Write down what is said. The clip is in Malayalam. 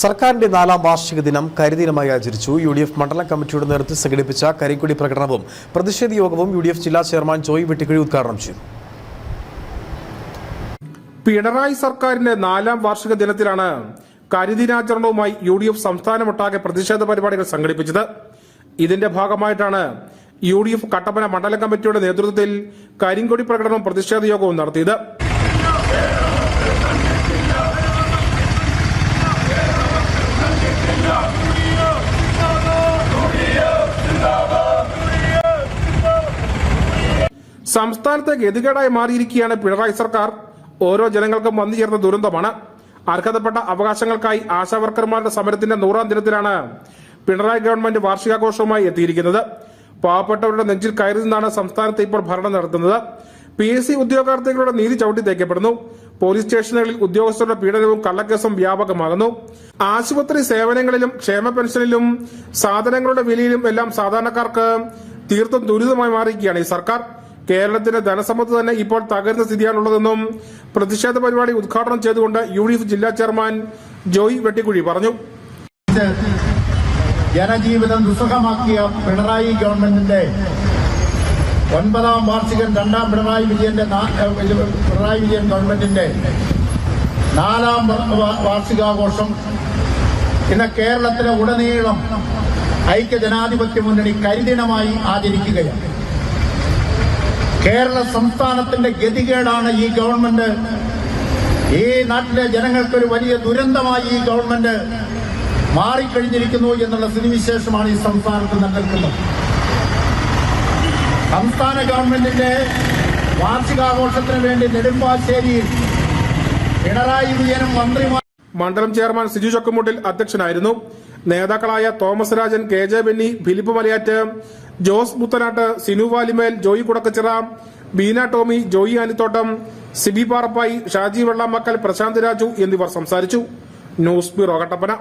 സർക്കാരിന്റെ 4ാം വാർഷിക ദിനം കരിദിനമായി ആചരിച്ചു. UDF മണ്ഡലം കമ്മിറ്റിയുടെ നേതൃത്വത്തിൽ സംഘടിപ്പിച്ച കരിക്കൊടി പ്രകടനവും പ്രതിഷേധ യോഗവും UDF ജില്ലാ ചെയർമാൻ ജോയ് വെട്ടിക്കുഴി ഉദ്ഘാടനം ചെയ്തു. പിണറായി സർക്കാരിന്റെ 4ാം വാർഷിക ദിനത്തിലാണ് കരിദിനാചരണവുമായി UDF സംസ്ഥാനമൊട്ടാകെ പ്രതിഷേധ പരിപാടികൾ സംഘടിപ്പിച്ചത്. ഇതിന്റെ ഭാഗമായിട്ടാണ് UDF കട്ടപ്പന മണ്ഡലം കമ്മിറ്റിയുടെ നേതൃത്വത്തിൽ കരിങ്കൊടി പ്രകടനവും പ്രതിഷേധ യോഗവും നടത്തിയത്. സംസ്ഥാനത്തെ ഗതികേടായി മാറിയിരിക്കുകയാണ് പിണറായി സർക്കാർ. ഓരോ ജനങ്ങൾക്കും വന്നു ചേർന്ന ദുരന്തമാണ്. അർഹതപ്പെട്ട അവകാശങ്ങൾക്കായി ആശാവർക്കർമാരുടെ സമരത്തിന്റെ 100ാം ദിനത്തിലാണ് പിണറായി ഗവൺമെന്റ് വാർഷികാഘോഷവുമായി എത്തിയിരിക്കുന്നത്. പാവപ്പെട്ടവരുടെ നെഞ്ചിൽ കയറി നിന്നാണ് സംസ്ഥാനത്ത് ഇപ്പോൾ ഭരണം നടത്തുന്നത്. PSC ഉദ്യോഗാർത്ഥികളുടെ നീതി ചവിട്ടി തേക്കപ്പെടുന്നു. പോലീസ് സ്റ്റേഷനുകളിൽ ഉദ്യോഗസ്ഥരുടെ പീഡനവും കള്ളക്കേസും വ്യാപകമാകുന്നു. ആശുപത്രി സേവനങ്ങളിലും ക്ഷേമ പെൻഷനിലും സാധനങ്ങളുടെ വിലയിലും എല്ലാം സാധാരണക്കാർക്ക് തീർത്തും ദുരിതമായി മാറിയിരിക്കുകയാണ് ഈ സർക്കാർ. കേരളത്തിന്റെ ധനസമ്പത്ത് തന്നെ ഇപ്പോൾ തകരുന്ന സ്ഥിതിയാണുള്ളതെന്നും പ്രതിഷേധ പരിപാടി ഉദ്ഘാടനം ചെയ്തുകൊണ്ട് UDF ജില്ലാ ചെയർമാൻ ജോയ് വെട്ടിക്കുഴി പറഞ്ഞു. ജനജീവിതം ദുസ്സഹമാക്കിയ പിണറായി ഗവൺമെന്റിന്റെ 9ാം വാർഷികം 2ാം പിണറായി വിജയൻ ഗവൺമെന്റിന്റെ 4ാം വാർഷികാഘോഷം ഇന്ന് കേരളത്തിലെ ഉടനീളം ഐക്യജനാധിപത്യ മുന്നണി കരിദിനമായി ആചരിക്കുകയാണ്. കേരള സംസ്ഥാനത്തിന്റെ ഗതികേടാണ് ഈ ഗവൺമെന്റ്. ഈ നാട്ടിലെ ജനങ്ങൾക്കൊരു വലിയ ദുരന്തമായി ഈ ഗവൺമെന്റ് മാറിക്കഴിഞ്ഞിരിക്കുന്നു എന്നുള്ള സ്ഥിതിവിശേഷമാണ് ഈ സംസ്ഥാനത്ത് നിലനിൽക്കുന്നത്. സംസ്ഥാന ഗവൺമെന്റിന്റെ വാർഷികാഘോഷത്തിന് വേണ്ടി നെടുമ്പാശ്ശേരിയിൽ പിണറായി വിജയനും മന്ത്രിമാർ മണ്ഡലം ചെയർമാൻ സിജു ചക്കുമുട്ടിൽ അധ്യക്ഷനായിരുന്നു. നേതാക്കളായ തോമസ് രാജൻ, KJ ബെന്നി, ഫിലിപ്പ് മലയാറ്റ്, ജോസ് മുത്തനാട്ട്, സിനു വാലിമേൽ, ജോയി കുടക്കച്ചിറ, ബീന ടോമി, ജോയി ആനിത്തോട്ടം, സിബി പാറപ്പായി, ഷാജി വെള്ളാമക്കൽ, പ്രശാന്ത് രാജു എന്നിവർ സംസാരിച്ചു. News bureau Kattappana.